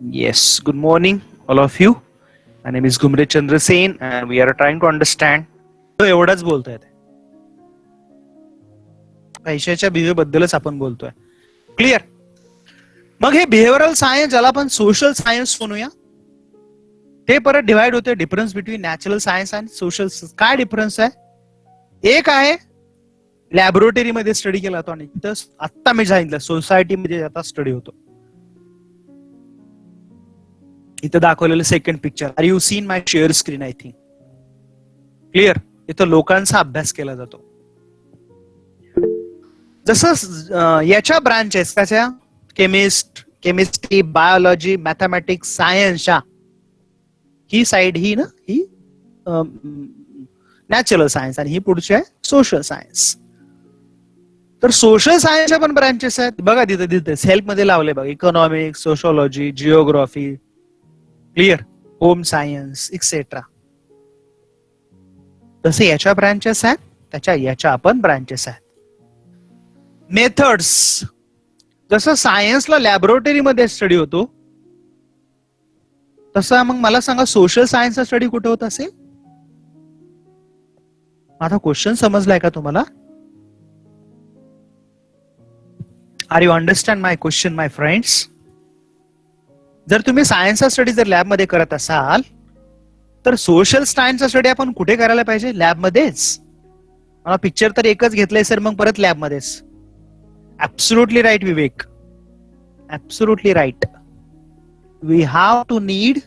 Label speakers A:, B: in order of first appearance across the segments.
A: Yes, good morning, all of you. My name is Gumre Chandra Sen, and we are trying to understand. तो एवढाच बोलतोय पैशाच्या बिहेवियरबद्दलच आपण बोलतोय. क्लिअर. मग हे बिहेवियरल सायन्स ज्याला आपण सोशल सायन्स म्हणूया, ते परत डिवाइड होते डिफरन्स बिटवीन नॅचरल सायन्स आणि सोशल. काय डिफरन्स आहे? एक आहे लॅबोरेटरीमध्ये स्टडी केला जातो आणि आता मी सांगितलं सोसायटीमध्ये आता स्टडी होतो. इथं दाखवलेलं second picture. Are you seen my share screen? I think clear. इथं लोकांचा अभ्यास केला जातो. जसं याच्या ब्रांचेस कशा केमिस्ट्री, बायोलॉजी, मॅथमॅटिक्स, सायन्सच्या ही साइड ही ना ही नॅचरल सायन्स आणि ही पुढची आहे सोशल सायन्स. तर सोशल सायन्सच्या पण ब्रांचेस आहेत बघा. तिथे हेल्प मध्ये लावले बघा. Economics, sociology, geography, clear, home science etcetera. तसे याच्या ब्रांचेस आहेत, त्याच्या याच्या पण ब्रांचेस आहेत. मेथड्स जसं सायन्सला लॅबोरेटरीमध्ये स्टडी होतो तसं मग मला सांगा सोशल सायन्सचा स्टडी कुठे होत असेल? माझा क्वेश्चन समजलाय का तुम्हाला? Are you understand my question my friends? जर तुम्ही सायन्सचा स्टडी जर लॅबमध्ये करत असाल तर सोशल सायन्सचा स्टडी आपण कुठे करायला पाहिजे? लॅबमध्येच. मला पिक्चर तर एकच घेतलंय सर, मग परत लॅबमध्येच. Absolutely right Vivek, absolutely right. We have to need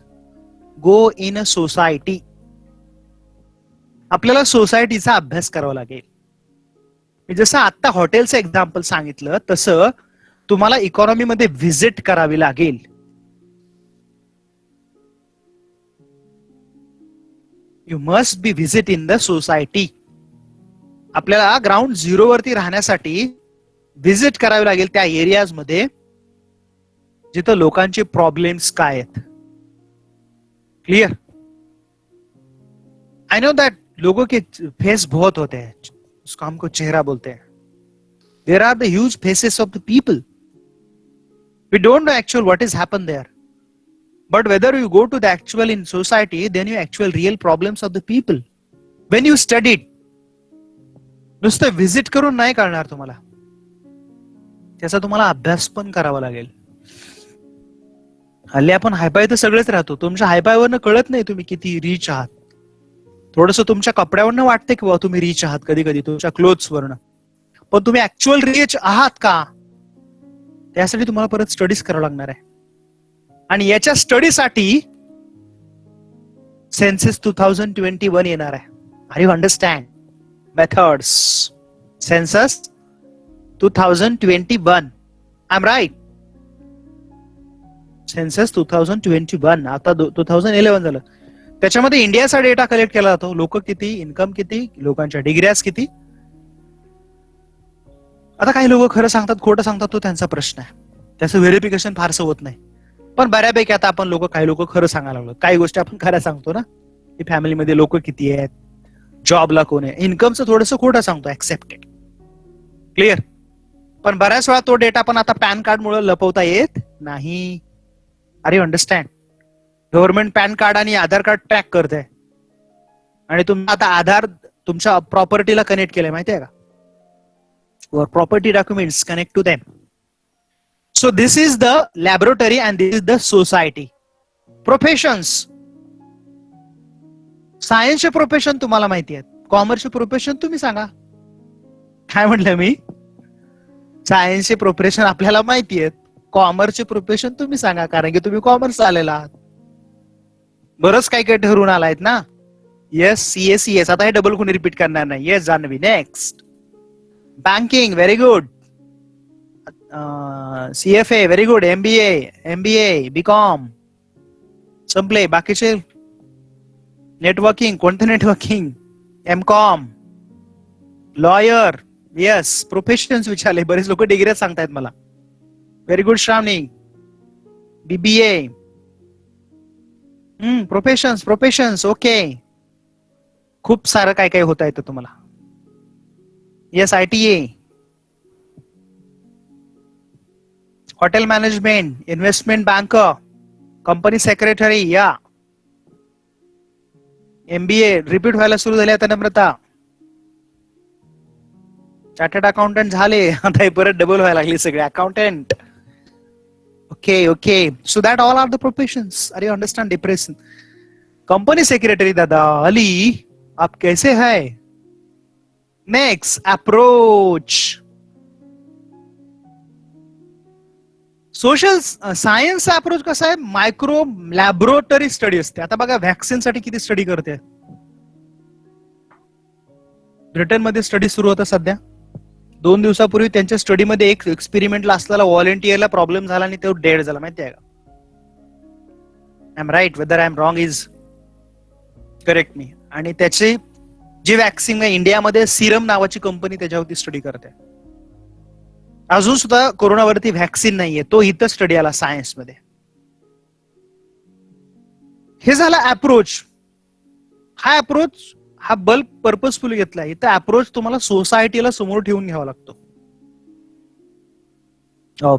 A: go in a society. आपल्याला सोसायटीचा अभ्यास करावा लागेल. मी जसं आता हॉटेलचं एक्झाम्पल सांगितलं तसं तुम्हाला इकॉनॉमीमध्ये व्हिजिट करावी लागेल. You must be visit in the society. आपल्याला ग्राउंड झिरो वरती राहण्यासाठी व्हिजिट करावी लागेल त्या एरियाज मध्ये जिथं लोकांचे प्रॉब्लेम्स काय आहेत. क्लियर. आई नो दैट लोगों के फेस बहुत होते हैं, उसको हमको चेहरा बोलते हैं. There are the huge faces of the people. We don't know actual what is happen there. But whether you go to the actual in society, then you actual real problems of the people. When you studied, नुसतं visit करून नाही करणार तुम्हाला, त्याचा तुम्हाला अभ्यास पण करावा लागेल. हल्ली आपण हायफाय तर सगळेच राहतो. तुमच्या हायफायवरनं कळत नाही तुम्ही किती रिच आहात. थोडस तुमच्या कपड्यावरनं वाटते की बाबा तुम्ही रिच आहात, कधी कधी तुमच्या क्लोथ्स वरनं. पण तुम्ही ऍक्च्युअल रिच आहात का, त्यासाठी तुम्हाला परत स्टडीज करावं लागणार आहे. आणि याच्या स्टडीसाठी सेन्सस 2021 येणार आहे. Are you understand? Methods census 2021. I am right? Census 2021. आता 2011 झालं. त्याच्यामध्ये इंडियाचा डेटा कलेक्ट केला जातो. लोक किती, इन्कम किती, लोकांच्या डिग्र्यास किती. आता काही लोक खरं सांगतात खोटं सांगतात तो त्यांचा प्रश्न आहे. त्याचं व्हेरिफिकेशन फारसं होत नाही. पण बऱ्यापैकी आता आपण काही लोक खरं सांगायला लागलो. काही गोष्टी आपण खऱ्या सांगतो ना, की फॅमिलीमध्ये लोक किती आहेत, जॉबला कोण आहे, इन्कमचं थोडंसं खोटं सांगतो. ऍक्सेप्टेड. क्लिअर. पण बऱ्याच वेळा तो डेटा पण आता पॅन कार्ड मुळे लपवता येत नाही. Are you understand? Government PAN card आणि आधार कार्ड ट्रॅक करते आणि तुम्ही आता आधार तुमच्या प्रॉपर्टीला कनेक्ट केलंय माहिती आहे का? Property documents connect to them. So this is the laboratory and this is the society. Professions. सायन्सचे प्रोफेशन तुम्हाला माहिती आहेत. कॉमर्सचे प्रोफेशन तुम्ही सांगा. काय म्हटलं मी? सायन्सचे प्रोफेशन आपल्याला माहिती आहेत. कॉमर्सचे प्रोफेशन तुम्ही सांगा, कारण की तुम्ही कॉमर्स आलेला आहात. बरंच काही काही ठरवून आलायत ना. Yes, CA. आता हे डबल कोणी रिपीट करणार नाही. Yes Janhavi. Next banking. Very good. CFA. Very good. MBA, BCom संपले. बाकीचे नेटवर्किंग. कोणतं networking? MCom. Lawyer. Yes. Professions विचारले. बरेच लोक डिग्री सांगतायत मला. Very good Shravani. BBA. Professions. Okay. खूप सारं काय काय होता येतं तुम्हाला. Yes. ITA. Hotel management, investment banker, company secretary या MBA रिपीट व्हायला सुरू झाली आता नम्रता. चार्टर्ड अकाउंटंट झाले, आता हे परत डबल व्हायला लागले सगळे accountant. Okay so that all are the professions. Are you understand depression? Company secretary दादा अली आप कैसे है? Next approach. सोशल सायन्सचा अप्रोच कसा आहे? मायक्रो लॅबोरेटरी स्टडी असते. आता बघा व्हॅक्सिन साठी किती स्टडी करते. ब्रिटनमध्ये स्टडी सुरू होता सध्या. 2 दिवसापूर्वी त्यांच्या स्टडीमध्ये एक एक्सपेरिमेंटला असलेला व्हॉलेंटियरला प्रॉब्लेम झाला आणि तो डेड झाला. माहिती आहे का? I am right whether I am wrong is correct me. आणि त्याची जी वॅक्सिन आहे इंडियामध्ये सिरम नावाची कंपनी त्याच्यावरती स्टडी करते. अजून सुद्धा कोरोनावरती व्हॅक्सिन नाहीये. तो इथं स्टडी आला सायन्स मध्ये. हे झाला अप्रोच. हा अप्रोच हा बल्ब पर्पजफुली घेतला. इथं अप्रोच तुम्हाला सोसायटीला समोर ठेवून घ्यावा लागतो.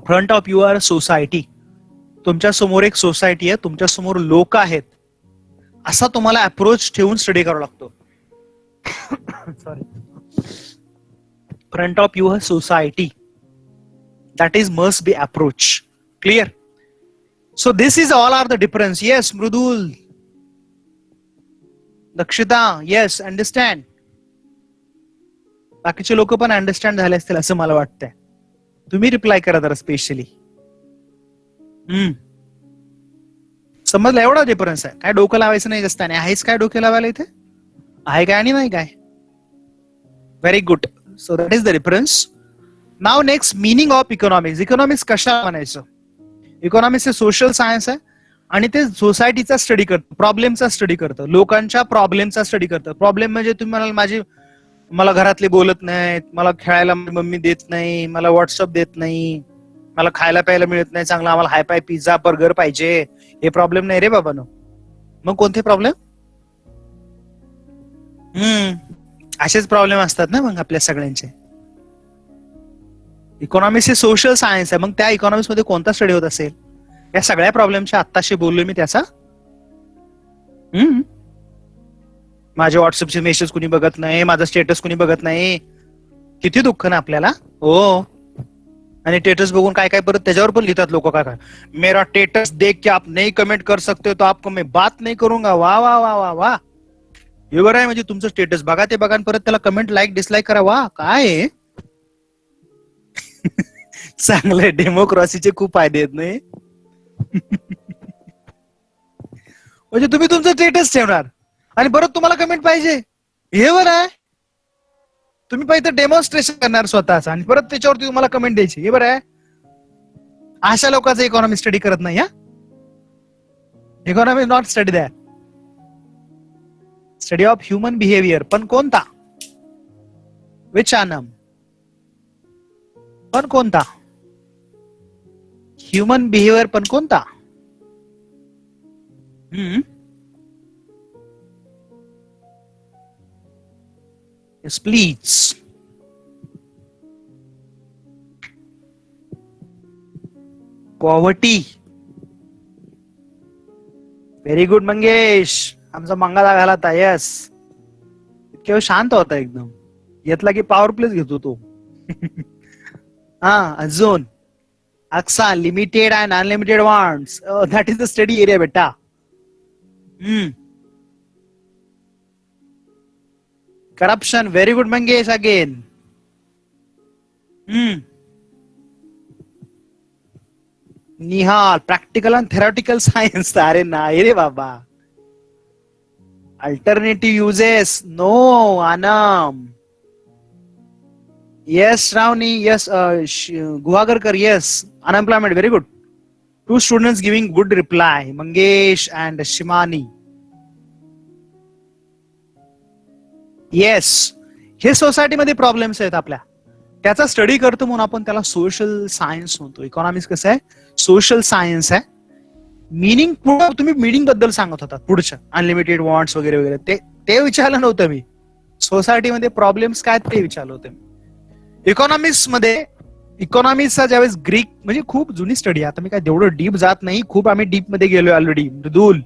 A: Front of your society. तुमच्या समोर एक सोसायटी आहे, तुमच्या समोर लोक आहेत, असा तुम्हाला अप्रोच ठेवून स्टडी करावा लागतो. Sorry. Front of your society. That is must be approach. Clear? So this is all are the difference. Yes, Mrudul. Dakshita, yes, understand. बाकीचे लोक पण अंडरस्टँड झाले असतील असं मला वाटतंय. तुम्ही रिप्लाय करा जरा स्पेशली. समजलं? एवढा डिफरन्स आहे. काय डोकं लावायचं नाही जास्त. आणि आहेच काय डोके लावायला इथे? आहे काय आणि नाही काय? Very good. So that is the difference. Now next meaning of economics. Economics कशा म्हणायचं? इकॉनॉमिक्स हे सोशल सायन्स आहे आणि ते सोसायटीचा स्टडी करतं, प्रॉब्लेमचा स्टडी करतं, लोकांच्या प्रॉब्लेमचा स्टडी करतं. प्रॉब्लेम म्हणजे तुम्ही म्हणाल मला घरातले बोलत नाहीत, मला खेळायला मम्मी देत नाही, मला व्हॉट्सअप देत नाही, मला खायला प्यायला मिळत नाही चांगला, आम्हाला हाय पाय पिझ्झा बर्गर पाहिजे. हे प्रॉब्लेम नाही रे बाबानो. मग कोणते प्रॉब्लेम? असेच प्रॉब्लेम असतात ना मग आपल्या सगळ्यांचे. इकॉनॉमिक्स हे सोशल सायन्स आहे. मग त्या इकॉनॉमिक्स मध्ये कोणता स्टडी होत असेल? या सगळ्या प्रॉब्लेमच्या आत्ताशी बोललोय मी त्याचा. माझे व्हॉट्सअपचे मेसेज कुणी बघत नाही, माझा स्टेटस कुणी बघत नाही. किती दुःख ना आपल्याला. हो. आणि स्टेटस बघून काय काय परत त्याच्यावर पण लिहितात लोक. काय मेरा स्टेटस देख के आप नहीं कमेंट कर सकते तो आपको मैं बात नहीं करूंगा. वा वा वा वा वा. हे बरं आहे. म्हणजे तुमचं स्टेटस बघा, ते बघा, परत त्याला कमेंट लाईक डिसलाईक करा. वा काय चांगले. डेमोक्रेसीचे खूप फायदे आहेत नाही. म्हणजे तुम्ही तुमचं स्टेटस ठेवणार आणि परत तुम्हाला कमेंट पाहिजे. हे बरं आहे. तुम्ही पहिले डेमॉन्स्ट्रेशन करणार स्वतःच आणि परत त्याच्यावरती तुम्हाला कमेंट द्यायची. हे बरं आहे. अशा लोकांचा इकॉनॉमी स्टडी करत नाही. Economy not study that. Study of human behaviour. पण कोणता? विचानम. पण कोणता? ह्युमन बिहेवियर पण कोणता? Yes, please. Poverty. Very good Mangesh. आमचा मंगला घाला होता. यस. इतके शांत होता एकदम. घेतला की पॉवर प्लेस घेतो तो. अजून अक्सा limited and unlimited wants. That is the study area बेटा. Corruption. Very good Mangesh again. Nihal. Practical and theoretical science. अरे नाही रे बाबा. Alternative uses. No Anam. Yes Shravani. Yes Guhagarkar. Yes. Unemployment. Very good. 2 students giving good reply. Mangesh and Shimani. Yes. हे सोसायटीमध्ये problems आहेत आपल्या, त्याचा स्टडी करतो म्हणून आपण त्याला सोशल सायन्स म्हणतो. इकॉनॉमिक्स कसं आहे? सोशल सायन्स आहे. मिनिंग तुम्ही मिनिंग बद्दल सांगत होता पुढच्या अनलिमिटेड वॉन्ट्स वगैरे वगैरे. ते विचारलं नव्हतं मी. सोसायटीमध्ये प्रॉब्लेम्स काय ते विचारलं होतं मी. इकॉनॉमिक्स मध्ये इकॉनॉमीचा ज्यावेळेस ग्रीक म्हणजे खूप जुनी स्टडी आहे, आता मी काय तेवढं डीप जात नाही, खूप आम्ही डीप मध्ये गेलोय ऑलरेडी. मृदुल,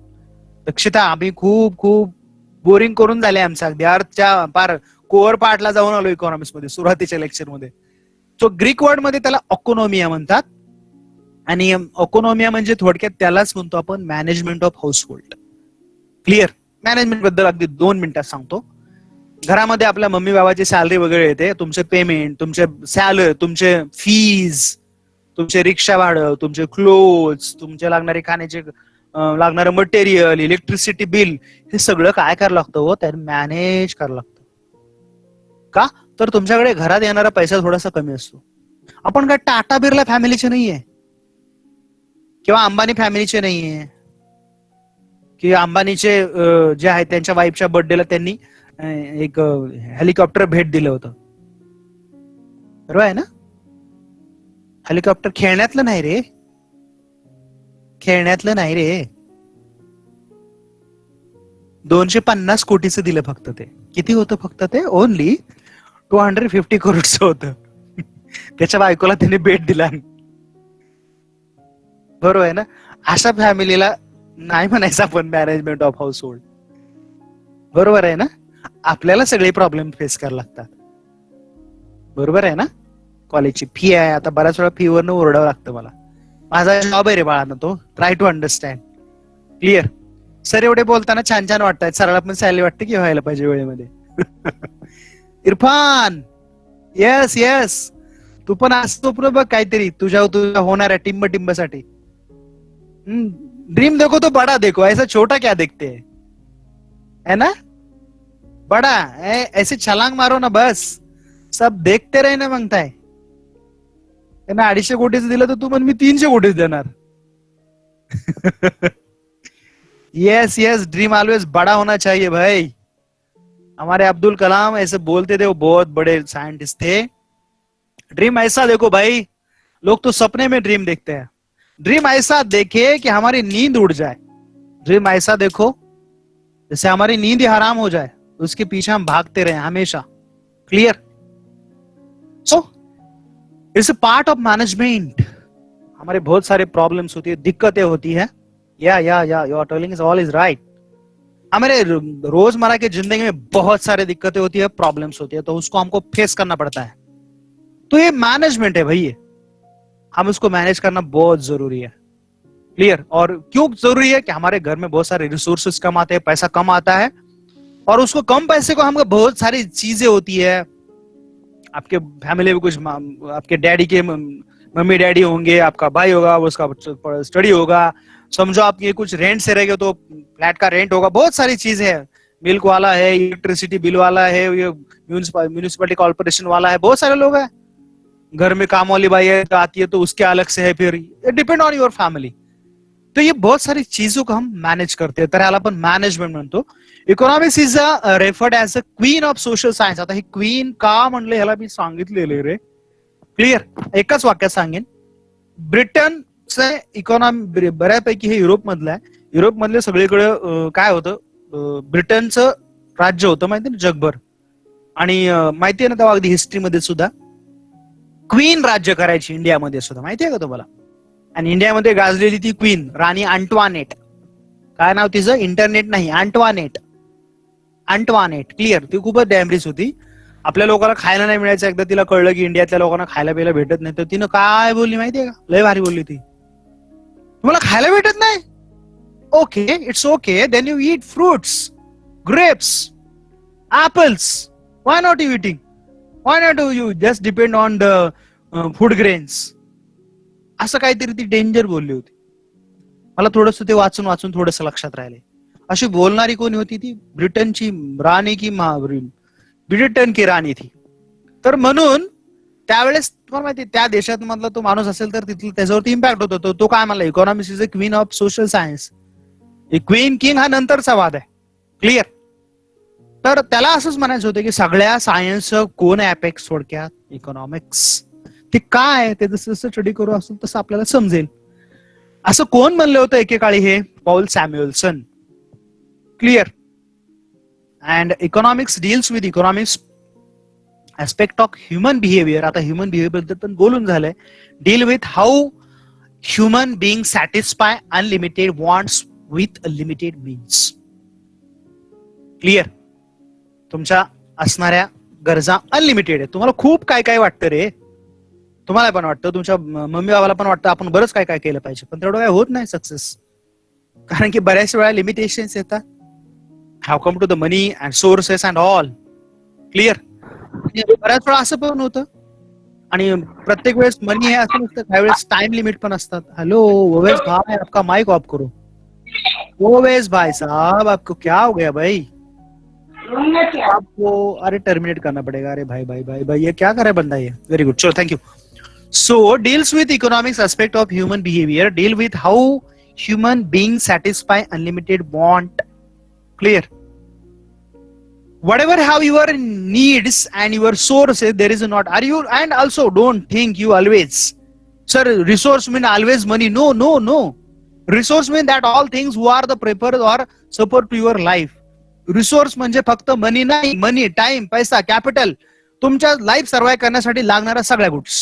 A: दक्षता, आम्ही खूप खूप बोरिंग करून झाले आमचा, अगदी अर्थच्या पार कोअर पार्टला जाऊन आलो इकॉनॉमिक्स मध्ये सुरुवातीच्या लेक्चर मध्ये. तो ग्रीक वर्ड मध्ये त्याला ऑकोनॉमिया म्हणतात, आणि ऑकोनॉमिया म्हणजे थोडक्यात त्यालाच म्हणतो आपण management of house hold. Clear? Management बद्दल अगदी 2 मिनिटात सांगतो. घरामध्ये आपल्या मम्मी बाबाची सॅलरी वगैरे येते, तुमचे पेमेंट, तुमचे सॅलरी, तुमचे फीज, तुमचे रिक्षा भाडं, तुमचे क्लोथ्स, तुमचे लागणारे खाण्याचे लागणारं मटेरियल, इलेक्ट्रिसिटी बिल, हे सगळं काय करावं लागतं हो, त्याने मॅनेज करावं लागतं. का? तर तुमच्याकडे घरात येणारा पैसा थोडासा कमी असतो. आपण काय टाटा बिर्ला फॅमिलीचे नाहीये किंवा अंबानी फॅमिलीचे नाहीये, की अंबानीचे जे आहेत त्यांच्या वाईफच्या बर्थडेला त्यांनी एक हेलिकॉप्टर भेट दिलं होतं, बरोबर आहे ना? हेलिकॉप्टर खेळण्यातलं नाही रे, खेळण्यातलं नाही रे. 250 कोटीचं दिलं फक्त. ते किती होतं फक्त? ते ओनली 250 करोडचं होतं. त्याच्या बायकोला त्याने भेट दिला, बरोबर आहे ना? अशा फॅमिलीला नाही म्हणायचं आपण मॅनेजमेंट ऑफ हाऊस होल्ड, बरोबर आहे ना? आपल्याला सगळे प्रॉब्लेम फेस करावे लागतात, बरोबर आहे ना? कॉलेजची फी आहे, आता बऱ्याच वेळा फी वरनं ओरडावं लागतं मला. माझा जॉब आहे रे बाळांनो तो, try to understand. Clear? Sir एवढे बोलताना छान छान वाटतात, सराला पण सॅलरी वाटते की व्हायला पाहिजे वेळेमध्ये. इरफान, येस येस, तू पण असतो बघ काहीतरी तुझ्या तुझ्या होणाऱ्या टिंबसाठी. ड्रीम देखो तो बड़ा देखो, ऐसा छोटा क्या देखते है ना? बड़ा ऐसे छलांग मारो ना बस, सब देखते रहे ना मागताय. त्यांना 250 कोटीच दिलं तर तू पण मी 300 कोटीच देणार. यस यस, ड्रीम ऑलवेज बड़ा होना चाहिए भाई. हमारे अब्दुल कलाम ऐसे बोलते थे, वो बहुत बड़े साइंटिस्ट थे. ड्रीम ऐसा देखो भाई, लोग तो सपने में ड्रीम देखते हैं. ड्रीम ऐसा देखे कि हमारी नींद उड़ जाए. ड्रीम ऐसा देखो जैसे हमारी नींद ही हराम हो जाए, उसके पीछे हम भागते रहे हमेशा. Clear? So it's a part of management. हमारे बहुत सारे प्रॉब्लम्स होती है, दिक्कतें होती है. या you are telling all is right. हमारे रोजमर्रा की जिंदगी में बहुत सारी दिक्कतें होती है, प्रॉब्लम्स होती है, तो उसको हमको फेस करना पड़ता है. तो ये मैनेजमेंट है भाई, हम उसको मैनेज करना बहुत जरूरी है. क्लियर? और क्यों जरूरी है? कि हमारे घर में बहुत सारे रिसोर्सेस कम आते हैं, पैसा कम आता है, और उसको कम पैसे को हमको बहुत सारी चीजें होती है. आपके फैमिली में कुछ आपके डैडी के मम्मी डैडी होंगे, आपका भाई होगा, उसका स्टडी होगा, समझो आप ये कुछ रेंट से रहेंगे तो फ्लैट का रेंट होगा, बहुत सारी चीजें है. मिल्क वाला है, इलेक्ट्रिसिटी बिल वाला है, ये म्यूनिसिपैलिटी कॉर्पोरेशन वाला है, बहुत सारे लोग हैं. घर में काम वाली बाई है आती है तो उसके अलग से है, फिर डिपेंड ऑन योर फॅमिली. तो ये बहुत सारी चीजों को हम मैनेज करते हैं, तर ह्याला आपण मॅनेजमेंट म्हणतो. Economics is referred as a queen of social science. आता ही क्वीन का म्हणले ह्याला मी सांगितलेले रे. क्लिअर? एकच वाक्यात सांगेन. ब्रिटनचे इकॉनॉमी बऱ्यापैकी हे युरोप मधलं आहे. युरोप मधले सगळीकडे काय होतं, ब्रिटनचं राज्य होतं माहिती ना जगभर. आणि माहिती आहे ना तेव्हा अगदी हिस्ट्रीमध्ये सुद्धा क्वीन राज्य करायची इंडियामध्ये सुद्धा, माहिती आहे का तुम्हाला? आणि इंडियामध्ये गाजलेली ती क्वीन राणी अंटवानेट. काय नाव तिचं? इंटरनेट नाही, अंटवानेट. अंटवानेट. क्लिअर? ती खूपच डॅमरीज होती. आपल्या लोकांना खायला नाही मिळायचं. एकदा तिला कळलं की इंडियातल्या लोकांना खायला प्यायला भेटत नाही, तर तिनं काय बोलली माहितीये का? लय भारी बोलली ती. तुम्हाला खायला भेटत नाही? Okay, it's okay, then you eat fruits, grapes, apples. Why not you eating? Why not you just depend on the food grains? असं काहीतरी ती डेंजर बोलली होती. मला थोडस ते वाचून वाचून थोडस लक्षात राहिले. अशी बोलणारी कोणी होती? ती ब्रिटनची राणी की ब्रिटन की राणी थी. तर म्हणून त्यावेळेस तुम्हाला माहिती त्या देशात मधला तो माणूस असेल तर तिथलं त्याच्यावरती इम्पॅक्ट होतो. तो काय म्हणला? Economics is a queen of social science. Queen king हा नंतरचा वाद आहे. क्लिअर? तर त्याला असंच म्हणायचं होतं की सगळ्या सायन्सचं कोण अपेक्स थोडक्यात इकॉनॉमिक्स. ते काय ते जसं जसं स्टडी करू असं तसं आपल्याला समजेल. असं कोण म्हणलं होतं एकेकाळी? हे Paul Samuelson. Clear? And economics deals with economics aspect of human behaviour, आता ह्युमन बिहेवियर बद्दल पण बोलून झालंय. Deal with how human being satisfy unlimited wants with limited means. Clear? तुमच्या असणाऱ्या गरजा अनलिमिटेड आहे. तुम्हाला खूप काय काय वाटतं रे, तुम्हाला पण वाटतं, तुमच्या मम्मी बाबाला पण वाटतं आपण बरंच काय काय केलं पाहिजे, पण तेवढं काय होत नाही सक्सेस. कारण की बऱ्याच वेळा लिमिटेशन्स येतात. How come to the money and sources and all. Clear? बऱ्याच वेळा असं पण होतं, आणि प्रत्येक वेळेस मनी हे असं नसतं, काही वेळेस टाइम लिमिट पण असतात. हॅलो ओवेस भाई, आपका माइक ऑफ करो. ओवेस भाई साहब, आपको क्या हो गया भाई? आपको अरे टर्मिनेट करना पड़ेगा. अरे भाई भाई भाई भाई, ये क्या कर रहा है बंदा ये? वेरी गुड, चलो thank you. So deals with economics aspect of human behavior, deal with how human beings satisfy unlimited want. Clear? Whatever have your needs and your sources, there is not. Are you? And also don't think you always, sir, resource mean always money. No, no, no. Resource mean that all things who are the prepare or support to your life. Resource म्हणजे फक्त मनी नाही, मनी, time, पैसा, capital, तुमच्या life survive करण्यासाठी लागणाऱ्या सगळ्या goods.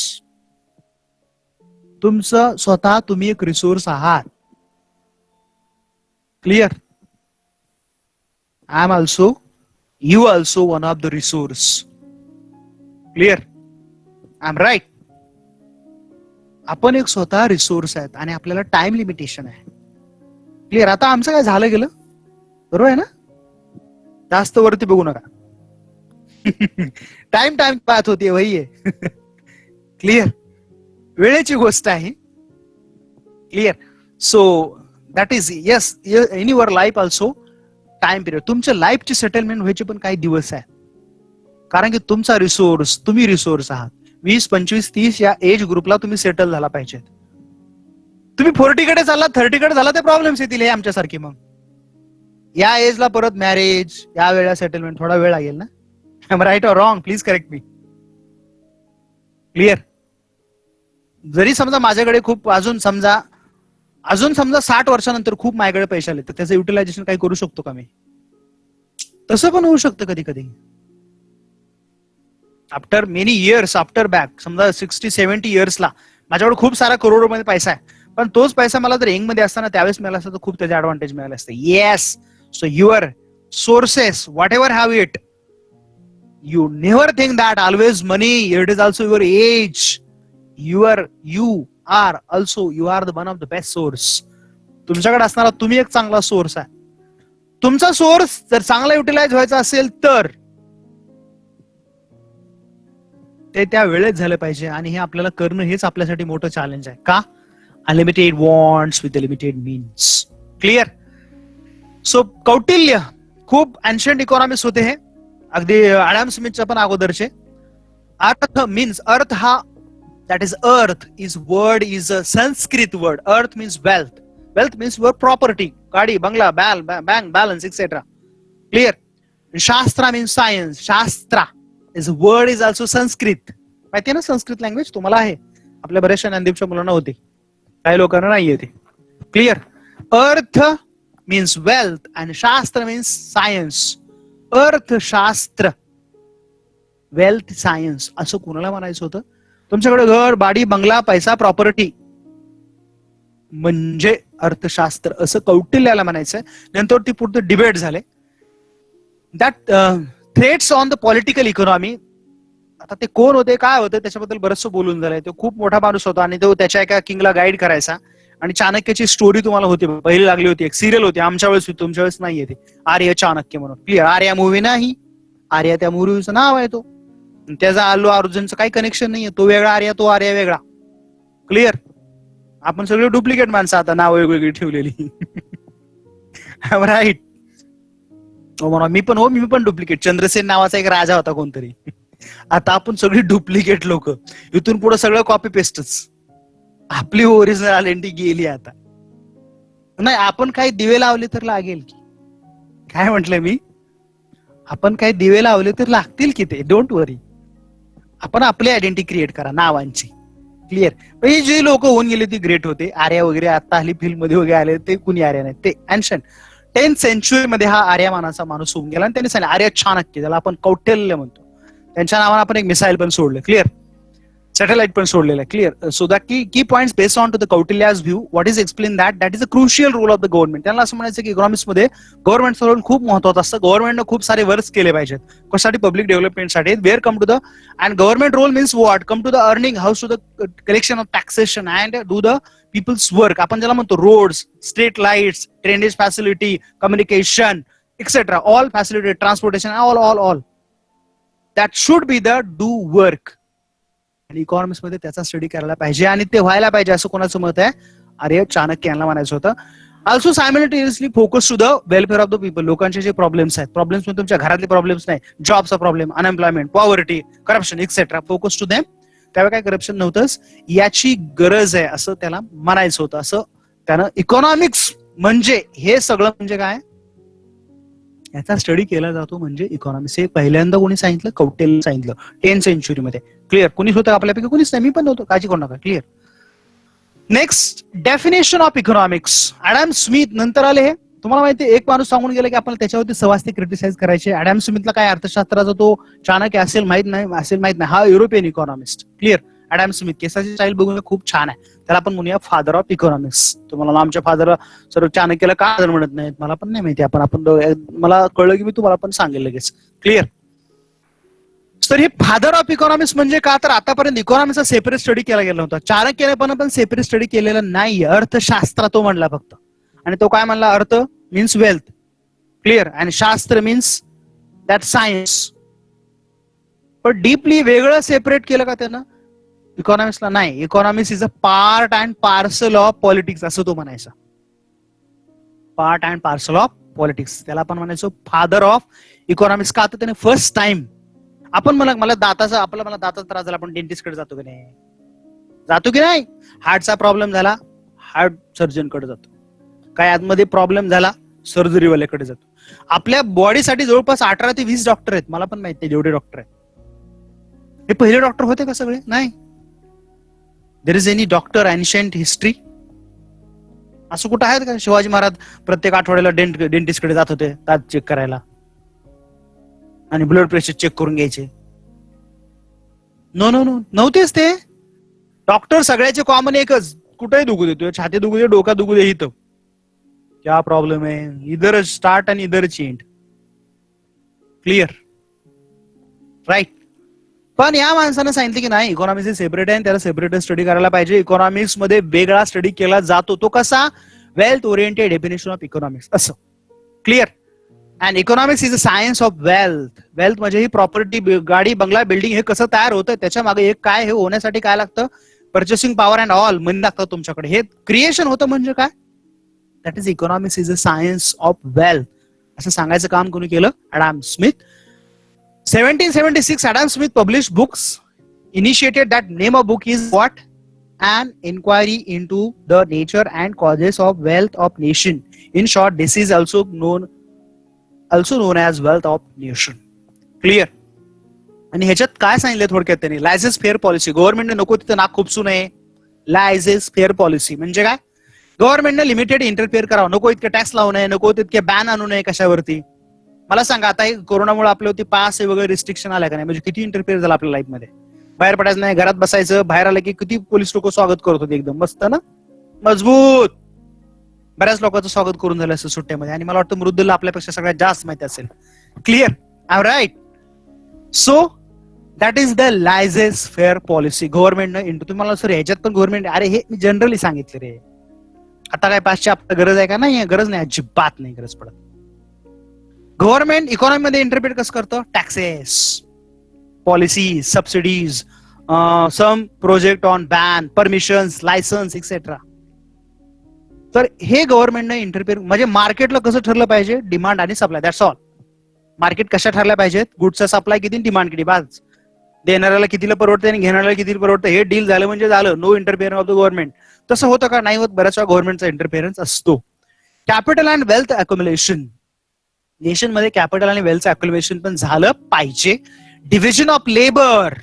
A: तुमचं स्वतः तुम्ही एक रिसोर्स आहात. Clear? I am also, you also one of the resource. Clear? I am right? आपण एक स्वतः रिसोर्स आहेत आणि आपल्याला टाइम लिमिटेशन आहे. क्लिअर? आता आमचं काय झालं गेलं, बरोबर आहे ना? जास्त वरती बघू नका. टाइम टाइम बात होती वही आहे. क्लिअर? वेळेची गोष्ट आहे. Clear? So that is yes, in your life also time period. तुमच्या लाईफची सेटलमेंट व्हायचे पण काही दिवस आहे, कारण की तुमचा रिसोर्स, तुम्ही रिसोर्स आहात. 20, 25, 30 या एज ग्रुपला तुम्ही सेटल झाला पाहिजे. तुम्ही 40 कडे चालला, 30 कडे झाला, ते प्रॉब्लेम्स येतील हे आमच्यासारखे. मग या एजला परत मॅरेज, या वेळेला सेटलमेंट, थोडा वेळ लागेल ना. Right or wrong? Please correct me. Clear? जरी समजा माझ्याकडे खूप अजून समजा 60 वर्षानंतर खूप माझ्याकडे पैसे आले, तर त्याचं युटिलायझेशन काही करू शकतो का मी? तसं पण होऊ शकतं कधी कधी. After many years, after back, समजा 60-70 इयर्सला माझ्याकडे खूप सारा करोडोमध्ये पैसा आहे, पण तोच पैसा मला जर यंग मध्ये असताना त्यावेळेस मिळाला असता तर खूप त्याचे ऍडव्हान्टेज मिळाले असते. Yes. So your sources, whatever have it, you never think that always money. It is also your age. You are also, you are the one of the best source. तुमच्याकडे असणारा तुम्ही एक चांगला source आहे. तुमचा source जर चांगला utilise व्हायचा असेल तर ते त्या वेळेत झालं पाहिजे, आणि हे आपल्याला करणं हेच आपल्यासाठी मोठं चॅलेंज आहे. का? Unlimited wants with limited means. Clear? So Kautilya खूप एन्शियंट इकॉनॉमिक्स होते हे, अगदी ॲडम स्मिथच्या पण अगोदरचे. अर्थ मीन्स, अर्थ हा, that is earth is word is a Sanskrit word. Earth means wealth. Wealth means your property, gaadi, bangla, bank balance, etc. Clear? Shastra means science. Shastra is word is also Sanskrit. माहिती आहे ना Sanskrit language? तुम्हाला आहे, आपल्या बऱ्याचशा ज्ञानदीपच्या मुलांना होती, काही लोकांना नाही येते. क्लिअर? अर्थ means wealth and shastra means science. अर्थशास्त्र, वेल्थ सायन्स असं कुणाला म्हणायचं होतं? तुमच्याकडे घर, बाडी, बंगला, पैसा, प्रॉपर्टी म्हणजे अर्थशास्त्र असं कौटिल्याला म्हणायचंय. नंतर ती पुढे डिबेट झाले. That threats on the political economy. आता ते कोण होते, काय होते, त्याच्याबद्दल बरंचसं बोलून झालंय. तो खूप मोठा माणूस होता आणि तो त्याच्या एका किंगला गाईड करायचा. आणि चाणक्याची स्टोरी तुम्हाला होती, पहिली लागली होती, एक सिरियल होती, आमच्या वेळेस, तुमच्या वेळेस नाहीये ती, आर्य चाणक्य म्हणून. क्लिअर? आर्या मूवी नाही, आर्या त्या मूवीचं नाव आहे. तो त्याचा अल्लू अर्जुनचं काही कनेक्शन नाहीये. तो वेगळा आर्या, तो आर्या वेगळा. क्लिअर? आपण सगळे डुप्लिकेट माणसं आता, नाव वेगवेगळी ठेवलेली. राईट? मी पण डुप्लिकेट. चंद्रसेन नावाचा एक राजा होता कोणतरी. आता आपण सगळी डुप्लिकेट लोक. इथून पुढे सगळं कॉपी पेस्टच. आपली ओरिजिनल आयडेंटिटी गेली आता. नाही, आपण काही दिवे लावले तर लागेल की. काय म्हटलं मी? आपण काही दिवे लावले तर लागतील की ते. डोंट वरी. आपण आपली आयडेंटिटी क्रिएट करा नावांची. क्लिअर? हे जे लोक होऊन गेले ते ग्रेट होते. आर्या वगैरे आता हल्ली फिल्म मध्ये वगैरे आले ते कुणी आर्या नाही. ते एन्शंट 10th सेंचुरी मध्ये हा आर्यमानाचा माणूस होऊन गेला आणि त्यांनी सांगितलं आर्य चाणक्य, ज्याला आपण कौटिल्य म्हणतो, त्यांच्या नावाने आपण एक मिसाईल पण सोडलं, क्लिअर, सॅटेलाइट पण सोडलेलं आहे, clear. So the key points based on to the Kautilya's view, what is explain that is a crucial role of the government. त्यांना असं म्हणायचं की इकॉनॉमिक्स मध्ये गव्हर्नमेंटचं रोल खूप महत्वाचं असतं. गव्हर्नमेंटनं खूप सारे वर्क्स केले पाहिजेत. कशासाठी? पब्लिक डेव्हलपमेंटसाठी. Where come to the and government role means what? Come to the earning, house to the collection of taxation and do the people's work. आपण ज्याला म्हणतो roads, street lights, drainage facility, communication etcetera, all facility, transportation, all that should be the do work. आणि economics मध्ये त्याचा study करायला पाहिजे आणि ते व्हायला पाहिजे असं कोणाचं मत आहे? अरे चाणक्य यांना म्हणायचं होतं. Also simultaneously focus to the welfare of the people. लोकांचे जे प्रॉब्लेम्स आहेत, प्रॉब्लेम्स मध्ये तुमच्या घरातले प्रॉब्लेम्स नाही, जॉबचा problem, unemployment, poverty, corruption etcetera, focus to them. त्यावेळी काय करप्शन नव्हतंच, याची गरज आहे असं त्याला म्हणायचं होतं. असं त्यानं इकॉनॉमिक्स म्हणजे हे सगळं म्हणजे काय, याचा स्टडी केला जातो म्हणजे इकॉनॉमिक्स. हे पहिल्यांदा कोणी सांगितलं? कौटिल्य सांगितलं 10th century मध्ये. क्लिअर. कोणीच होतं आपल्यापैकी? कोणीच नाही, मी पण नव्हतो, काळजी करू नका. Clear. Next, definition of economics. Adam Smith नंतर आले. हे तुम्हाला माहिती, एक माणूस सांगून गेला की आपण त्याच्यावरती सवास्ती क्रिटिसाइज करायचे. ऍडम स्मिथला काय अर्थशास्त्राचा तो चाणक्य असेल माहित नाही, हा European economist. Clear. Adam Smith, केसाची स्टाईल बघून खूप छान आहे. त्याला आपण म्हणूया फादर ऑफ इकॉनॉमिक्स. तुम्हाला आमच्या फादर सर्व चाणक्याला का म्हणत नाहीत मला पण नाही माहिती. आपण मला कळलं की मी तुम्हाला पण सांगेल लगेच. क्लिअर. तर हे फादर ऑफ इकॉनॉमिक्स म्हणजे का, तर आतापर्यंत इकॉनॉमिक्सचा सेपरेट स्टडी केला गेला होता. चाणक्याने पण सेपरेट स्टडी केलेला नाही. अर्थशास्त्र तो म्हणला फक्त. आणि तो काय म्हणला? अर्थ मीन्स वेल्थ. क्लिअर. आणि शास्त्र मीन्स दॅट सायन्स. पण डीपली वेगळं सेपरेट केलं का त्यानं? इकॉनॉमिक्सला नाही. Economics is a part and parcel of politics असं तो म्हणायचा. Part and parcel of politics. त्याला आपण म्हणायचो फादर ऑफ इकॉनॉमिक्स. का? तर त्याने फर्स्ट टाइम, आपण मला दाताचा त्रास झाला, आपण डेंटिस्ट कडे जातो की नाही? जातो की नाही? हार्टचा प्रॉब्लेम झाला, हार्ट सर्जन कडे जातो. काय आतमध्ये प्रॉब्लेम झाला, सर्जरीवाल्याकडे जातो. आपल्या बॉडीसाठी जवळपास 18 ते 20 डॉक्टर आहेत. मला पण माहिती आहे जेवढे डॉक्टर आहेत. हे पहिले डॉक्टर होते का सगळे? नाही. There is any doctor ancient history? असं कुठं आहेत का? शिवाजी महाराज प्रत्येक आठवड्याला डेंटिस्ट कडे जात होते दात चेक करायला आणि ब्लड प्रेशर चेक करून घ्यायचे? नो नव्हतेच ते. डॉक्टर सगळ्याचे कॉमन एकच, कुठेही दुखू दे, तुझ्या छाती दुखू दे, डोका दुखू दे, इथं क्या प्रॉब्लेम आहे, इधर स्टार्ट आणि इधर एंड. क्लिअर. राईट. पण या माणसानं सांगितलं की नाही, इकॉनॉमिक्स सेपरेट आहे आणि त्याला सेपरेट स्टडी करायला पाहिजे. इकॉनॉमिक्स मध्ये वेगळा स्टडी केला जातो. तो कसा? Wealth oriented definition of economics असं. Clear. And economics is a science of wealth. Wealth म्हणजे ही प्रॉपर्टी, गाडी, बंगला, बिल्डिंग हे कसं तयार होतं, त्याच्या मागे एक काय, हे होण्यासाठी काय लागतं? पर्चेसिंग पॉवर अँड ऑल मनी लागतं तुमच्याकडे. हे क्रिएशन होतं म्हणजे काय? That is economics is a science of wealth. असं सांगायचं काम कोणी केलं? Adam Smith. 1776 Adam Smith published books. Initiated that name of book is what? An inquiry into the nature and causes of wealth of nation. In short, this is also known as wealth of nation. Clear. आणि ह्याच्यात काय सांगितलं थोडक्यात त्यांनी? Licence faire policy. गव्हर्नमेंटने नको तिथं नाक खुपसू नये. लायसेस फेअर पॉलिसी म्हणजे काय? गव्हर्नमेंटने लिमिटेड इंटरफेअर करावं, नको इतके टॅक्स लावू नये, नको तितके बॅन आणू नये कशावरती. मला सांगा, आता हे कोरोनामुळे आपल्यावरती पास वगैरे रिस्ट्रिक्शन आल्या का नाही? म्हणजे किती इंटरफेअर झाला आपल्या लाईफ मध्ये. बाहेर पडायचं नाही, घरात बसायचं, बाहेर आलं की किती पोलीस लोक स्वागत करत होते, एकदम मस्त ना, मजबूत. बऱ्याच लोकांचं स्वागत करून झालं असं सुट्ट्यामध्ये. आणि मला वाटतं मृद्दूला आपल्यापेक्षा सगळ्यात जास्त माहिती असेल. Clear. I right. So that is the laissez faire policy. गव्हर्नमेंटनं इंटू, तुम्हाला सर ह्याच्यात पण गव्हर्नमेंट, अरे हे मी जनरली सांगितलं रे. आता काय पाचशे आपल्याला गरज आहे का? नाही, गरज नाही, अजिबात नाही गरज पडत. गव्हर्नमेंट इकॉनॉमी मध्ये इंटरप्रेट कसं करतं? Taxes, policies, subsidies, some project on ban, permissions, license etcetera. तर हे गव्हर्नमेंटने इंटरफेअर म्हणजे मार्केटला कसं ठरलं पाहिजे? डिमांड आणि सप्लाय, दॅट्स ऑल. मार्केट कशा ठरल्या पाहिजेत? गुड्सचा सप्लाय किती, डिमांड किती, बाज. देणाऱ्याला कितीला परवडतं आणि घेणाऱ्याला कितीला परवडतं, हे डील झालं म्हणजे झालं. No interference of the government. तसं होतं का? नाही होत. बऱ्याच वेळा गव्हर्नमेंटचा इंटरफेअरन्स असतो. Capital and wealth accumulation. Nation मध्ये कॅपिटल आणि वेल्थचं अक्युम्युलेशन पण झालं पाहिजे. Division of labour.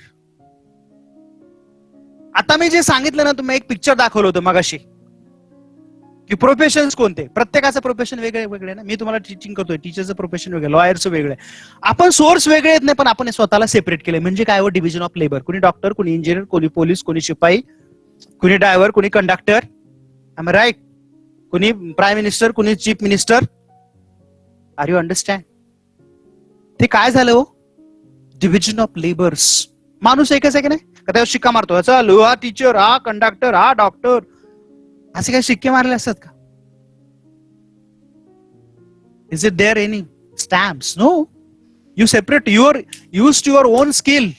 A: आता मी जे सांगितलं ना, तुम्ही एक पिक्चर दाखवलं होतं मगाशी. की प्रोफेशन्स कोणते. प्रत्येकाचं प्रोफेशन वेगळे वेगळे ना. मी तुम्हाला टीचिंग करतोय, टीचरचं प्रोफेशन वेगळं, लॉयरचं वेगळं. आपण सोर्स वेगळे येत नाही, पण आपण स्वतःला सेपरेट केले. म्हणजे काय हो, डिव्हिजन ऑफ लेबर. कोणी डॉक्टर, कोणी इंजिनियर, कोणी पोलीस, कोणी शिपाई, कोणी ड्रायव्हर, कोणी कंडक्टर, आय राईट, कोणी प्राईम मिनिस्टर, कोणी chief minister. Are you understand? ते काय झालं हो, डिव्हिजन ऑफ लेबर्स. माणूस एकच आहे की नाही, का त्यावर शिक्का मारतो, चल हा टीचर, हा कंडक्टर, हा डॉक्टर, असे काही शिक्के मारले असतात का? Is it there any stamps? No. You separate, your use to your own skill.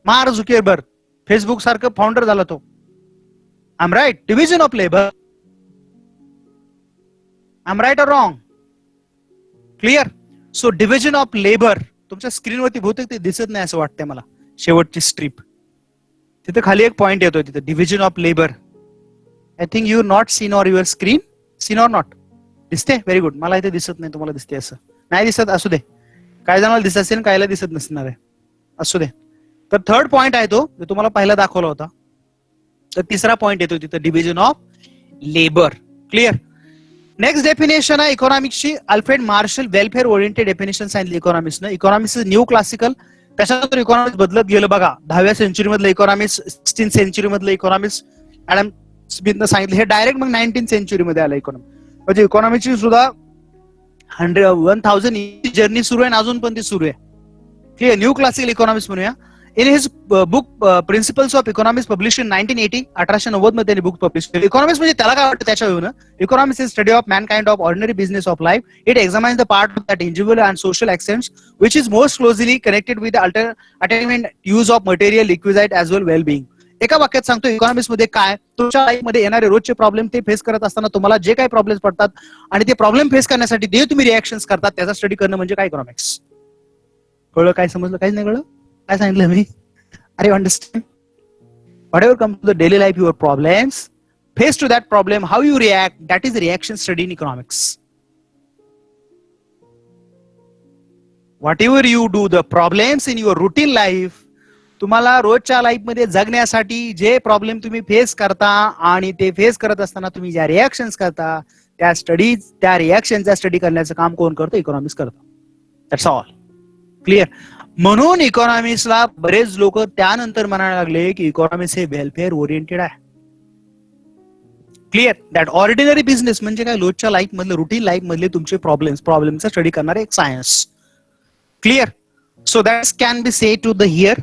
A: Mark Zuckerberg Facebook सारखं फाउंडर झाला तो. I am right. Division of labour. I am right or wrong? Clear? So division of labour. तुमच्या स्क्रीनवरती बहुतेक ते दिसत नाही असं वाटतंय मला, शेवटची स्ट्रीप. तिथे खाली एक पॉइंट येतोय तिथे, division of labour. I think you not seen or your screen. Seen or not? दिसते? Very good. मला इथे दिसत नाही, तुम्हाला दिसते असं नाही दिसत, असू दे. काही जणांना दिसत असेल, काहीला दिसत नसणार आहे, असू दे. तर थर्ड पॉइंट आहे तो, जो तुम्हाला पहिला दाखवला होता. तर तिसरा पॉइंट येतो तिथे, division of labour. Clear? Next definition आहे इकॉनॉमिक्सची. Alfred Marshall welfare oriented definition सांगितलं इकॉनॉमिक्सनं. Economics new classical. त्याच्यानंतर इकॉनॉमिक्स बदलत गेलं बघा. 10व्या सेंचुरी मधलं इकॉनॉमिक्स, 16 सेंचुरी मधलं इकॉनॉमिक्स ऍडम स्मिथनं सांगितलं. हे डायरेक्ट मग 19 सेंचुरी मध्ये आलं इकॉनॉमिक्स. म्हणजे इकॉनॉमिक्सची सुद्धा 1000 जर्नी सुरू आहे, अजून पण ती सुरू आहे. क्लिअर? न्यू क्लासिकल इकॉनॉमिक्स म्हणूया. In his book principles of economics publish in 1980, 1890 मध्ये त्यांनी बुक पब्लिश केली. इकॉनॉमिक्स म्हणजे त्याला काय वाटतं त्याच्यावरून, economics is study of mankind of ordinary business of life. It examines the part of that individual and social actions which is most closely connected with the attainment use of material requisite as well well being. एका वाक्यात सांगतो, economics मध्ये काय, तुमच्या life मध्ये येणारे रोजचे problem ते फेस करत असताना तुम्हाला जे काही प्रॉब्लेम पडतात आणि ते प्रॉब्लेम फेस करण्यासाठी जे तुम्ही रिॲक्शन्स करतात त्याचा स्टडी करणं म्हणजे काय इकॉनॉमिक्स. कळलं? काय समजलं? काहीच नाही कळलं? काय सांगितलं मी? Are you understand? Whatever comes to the daily life, your problems, face to that problem, how you react, that is the reaction study in economics. Whatever you do, the problems in your routine life, तुम्हाला रोजच्या life मध्ये जगण्यासाठी जे problem तुम्ही face करता आणि ते face करत असताना तुम्ही ज्या रिॲक्शन्स करता, त्या स्टडीज, त्या रिॲक्शनचा स्टडी करण्याचं काम कोण करतं? इकॉनॉमिक्स करतं. That's all. क्लिअर? म्हणून इकॉनॉमिक्सला बरेच लोक त्यानंतर म्हणायला लागले की इकॉनॉमिक्स हे वेलफेअर ओरिएंटेड आहे. क्लिअर? दॅट ऑर्डिनरी बिझनेस म्हणजे काय, रोजच्या लाईफ मधले, रुटीन लाईफ मधले तुमचे प्रॉब्लेमचा स्टडी करणारे एक science. Clear? So that can be say to the hear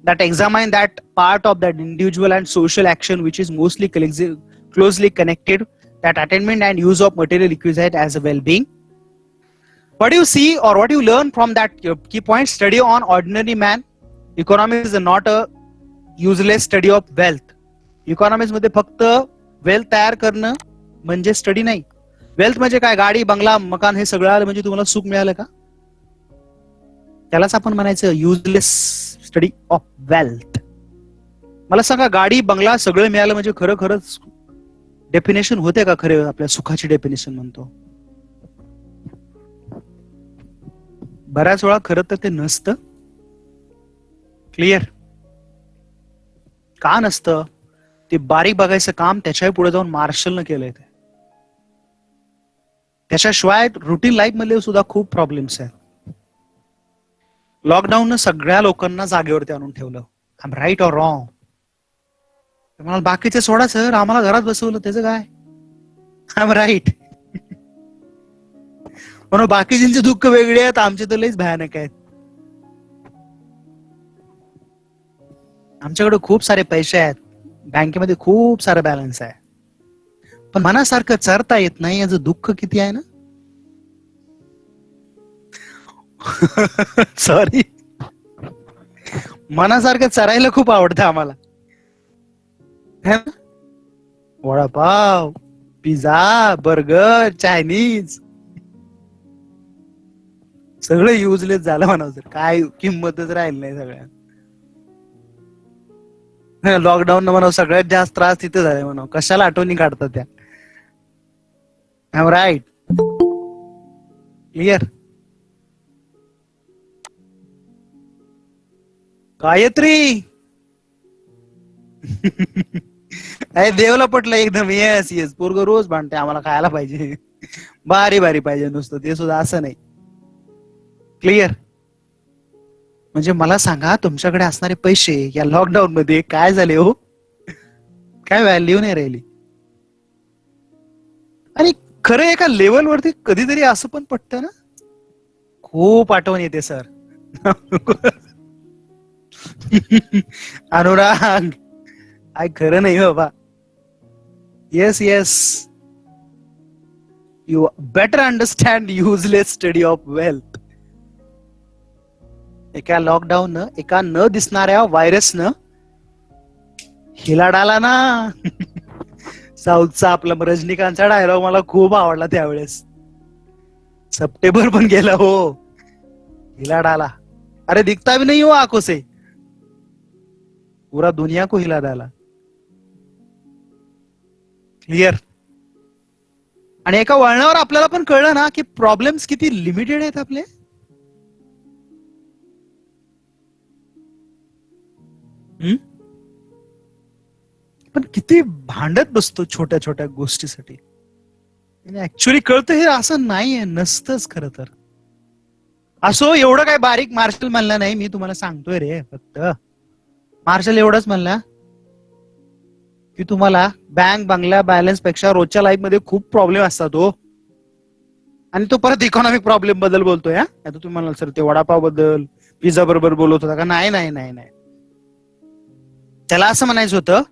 A: that examine that part of that individual and social action which is mostly closely connected that attainment and use of material requisite as a well being. What do you see or what do you learn from that key point? Study on ordinary man. Economics is not a useless study of wealth. Economics मध्ये फक्त wealth तयार करणं म्हणजे study नाही. Wealth म्हणजे काय, गाडी, बंगला, मकान हे सगळं आलं म्हणजे तुम्हाला सुख मिळालं का? त्यालाच आपण म्हणायचं युजलेस स्टडी ऑफ वेल्थ. मला सांगा, गाडी, बंगला सगळं मिळालं म्हणजे खरंच डेफिनेशन होते का खरे आपल्या सुखाची डेफिनेशन म्हणतो? बऱ्याच वेळा खरं तर ते नसतं. क्लिअर? का नसतं? ते बारीक बघायचं काम त्याच्याही पुढे जाऊन मार्शलनं केलंय. ते त्याच्याशिवाय रुटीन लाईफ मध्ये सुद्धा खूप प्रॉब्लेम्स आहेत. लॉकडाऊननं सगळ्या लोकांना जागेवरती आणून ठेवलं. I am right or wrong? मला बाकीचे सोडा सर, आम्हाला घरात बसवलं, त्याचं काय? I am right. म्हणून बाकीच्यांचे दुःख वेगळे आहेत, आमचे तर लईच भयानक आहेत. आमच्याकडे खूप सारे पैसे आहेत, बँकेमध्ये खूप सारा बॅलन्स आहे, पण मनासारखं चरता येत नाही, याचं दुःख किती आहे ना. सॉरी, मनासारखं चरायला खूप आवडतं आम्हाला. वडापाव, पिझ्झा, बर्गर, चायनीज सगळं युजलेस झालं म्हणावं सर. काय किंमतच राहिली नाही सगळ्या. लॉकडाऊन म्हणावं सगळ्यात जास्त त्रास तिथे झाले म्हणावं. कशाला आठवणी काढतात त्या. I am right. Clear? Gayatri अरे देवला पटलं एकदम. येस येस, पोरग रोज भांडते आम्हाला खायला पाहिजे, भारी भारी पाहिजे नुसतं, ते सुद्धा असं नाही. क्लिअर. म्हणजे मला सांगा, तुमच्याकडे असणारे पैसे या लॉकडाऊन मध्ये काय झाले हो? काय व्हॅल्यू नाही राहिली. आणि खरं एका लेवलवरती कधीतरी असं पण पटतं ना, खूप आठवण येते सर. अनुराग, काय खरं नाही बाबा. Yes yes, you better understand useless study of wealth. एका लॉकडाऊन, एका न दिसणाऱ्या व्हायरसनं हिलाडाला ना. साऊथचा आपला रजनीकांतचा डायलॉग मला खूप आवडला त्यावेळेस. सप्टेंबर पण गेला हो, हिला डाला. अरे दिखता भी नहीं हो आंखों से, पूरा दुनिया को हिला डाला. क्लिअर. आणि एका वळणावर आपल्याला पण कळलं ना की प्रॉब्लेम्स किती लिमिटेड आहेत आपले. पण किती भांडत बसतो छोट्या छोट्या गोष्टीसाठी. ऍक्च्युली कळतं हे असं नाहीये, नसतंच खरं तर. असो, एवढं काय बारीक मार्शल म्हणलं नाही मी, तुम्हाला सांगतोय रे. फक्त मार्शल एवढंच म्हणला की तुम्हाला बँक बंगला बॅलन्स पेक्षा रोजच्या लाईफ मध्ये खूप प्रॉब्लेम असतात हो. आणि तो परत इकॉनॉमिक प्रॉब्लेम बद्दल बोलतोय. आता तुम्ही म्हणाल सर ते वडापाव बद्दल पिझ्झा बरोबर बोलत होता का? नाही नाही नाही नाही, त्याला असं म्हणायचं होतं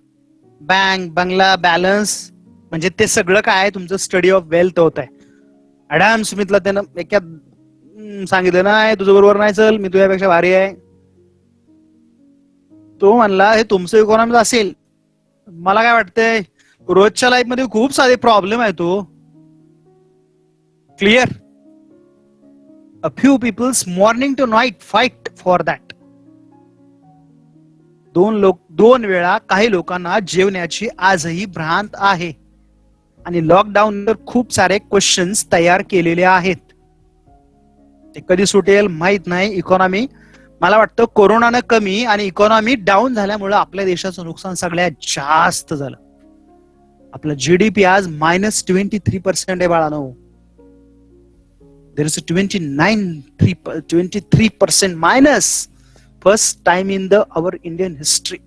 A: बँक बंगला बॅलन्स म्हणजे ते सगळं काय तुमचं स्टडी ऑफ वेल्थ होत आहे. अडॅम स्मिथला त्यानं एका सांगितलं नाही तुझं बरोबर नाही, चल मी तुझ्यापेक्षा भारी आहे. तो म्हणला हे तुमचं इकॉनॉमी असेल, मला काय वाटतंय रोजच्या लाईफ मध्ये खूप सारे प्रॉब्लेम आहे तो. Clear. A few peoples morning to night fight for that. दोन वेळा काही लोकांना जेवण्याची आजही भ्रांत आहे. आणि लॉकडाऊनवर खूप सारे क्वेश्चन्स तयार केलेले आहेत. ते कधी सुटेल माहित नाही. इकॉनॉमी, मला वाटतं कोरोनानं कमी आणि इकॉनॉमी डाऊन झाल्यामुळे आपल्या देशाचं नुकसान सगळ्यात जास्त झालं. आपलं जीडीपी आज -23% आहे बाळानो. There is 23% minus, first time in the our Indian history.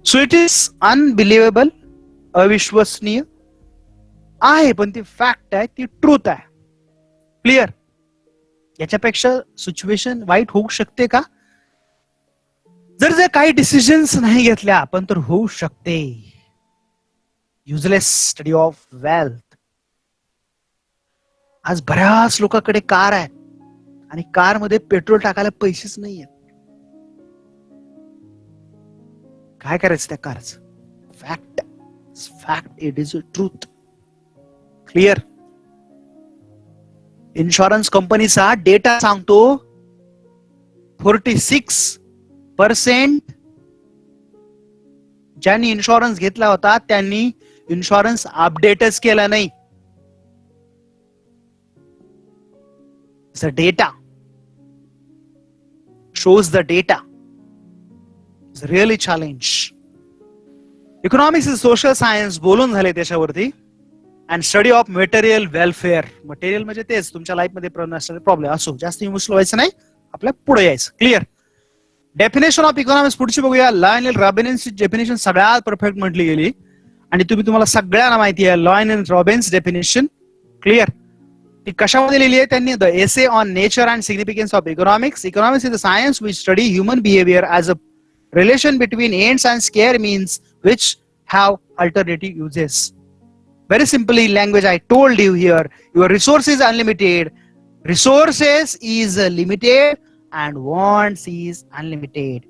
A: So it is unbelievable, अविश्वसनीय आहे, पण ती फॅक्ट आहे, ती ट्रूथ आहे. क्लिअर. याच्यापेक्षा सिच्युएशन वाईट होऊ शकते का? जर काही डिसिजन्स नाही घेतल्या आपण तर होऊ शकते. Useless study of wealth. आज बऱ्याच लोकांकडे कार आहे आणि कार मध्ये पेट्रोल टाकायला पैसेच नाहीये. काय करायचं त्या कारचं? Fact, fact, it is a truth. Clear. Insurance कंपनीचा डेटा सांगतो 46% ज्यांनी इन्शुरन्स घेतला होता त्यांनी इन्शुरन्स अपडेटच केला नाही. The data shows the data is really challenge. Economics is social science बोलून झाले त्याच्यावरती. And study of material welfare. Material म्हणजे तेच तुमच्या लाईफ मध्ये प्रॉब्लेम. असो, जास्त इमोशनल व्हायचं नाही, आपल्या पुढे यायचं. क्लिअर. डेफिनेशन ऑफ इकॉनॉमिक्स पुढची बघूया. लॉयनेल रॉबिन्सची डेफिनेशन सगळ्यात परफेक्ट म्हटली गेली आणि तुम्हाला सगळ्यांना माहिती आहे लॉयनेल रॉबिन्स डेफिनेशन. क्लिअर. ती कशामध्ये लिहिली आहे त्यांनी? The essay on nature and significance of economics. Economics is the science which study human behaviour as a relation between ends and square means which have alternative uses. Very simply language I told you here, your resources unlimited, resources is limited and wants is unlimited.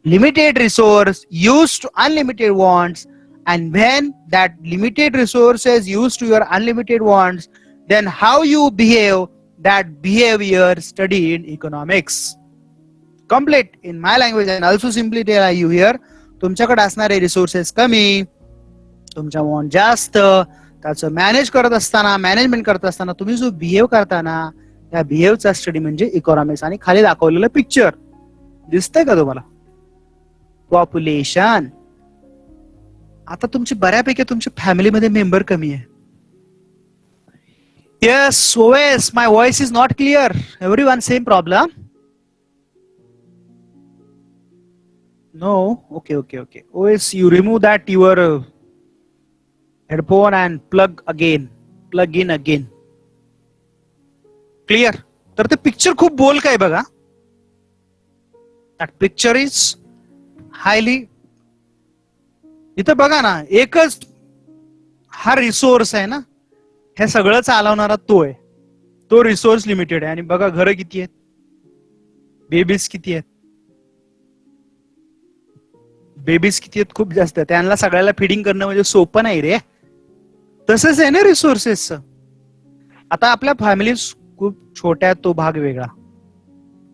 A: Limited resource used to unlimited wants, and when that limited resources used to your unlimited wants, then how you behave, that behavior studied in economics. Complete in my language and also simply tell you here, तुमच्याकडे असणारे resources कमी, तुमच्या want जास्त, त्याचं management करत असताना तुम्ही जो बिहेव करताना त्या बिहेवचा स्टडी म्हणजे इकॉनॉमिक्स. आणि खाली दाखवलेलं पिक्चर दिसतंय का तुम्हाला? पॉप्युलेशन, आता तुमची बऱ्यापैकी तुमच्या फॅमिलीमध्ये मेंबर कमी आहे. Yes OS, my voice is not clear. Everyone same problem? No. Okay okay okay. OS, you remove that your headphone and plug in again. Clear? तर ते पिक्चर खूप बोल्क आहे बघा. That picture is highly. इथं बघा ना, एकच हा रिसोर्स आहे ना, हे सगळं चालवणारा तो आहे. तो रिसोर्स लिमिटेड आहे. आणि बघा घरं किती आहेत, बेबीज किती आहेत, खूप जास्त. त्यांना सगळ्याला फिडिंग करणं म्हणजे सोपं नाही रे. तसंच आहे ना रिसोर्सेसचं. आता आपल्या फॅमिलीज खूप छोट्या, तो भाग वेगळा.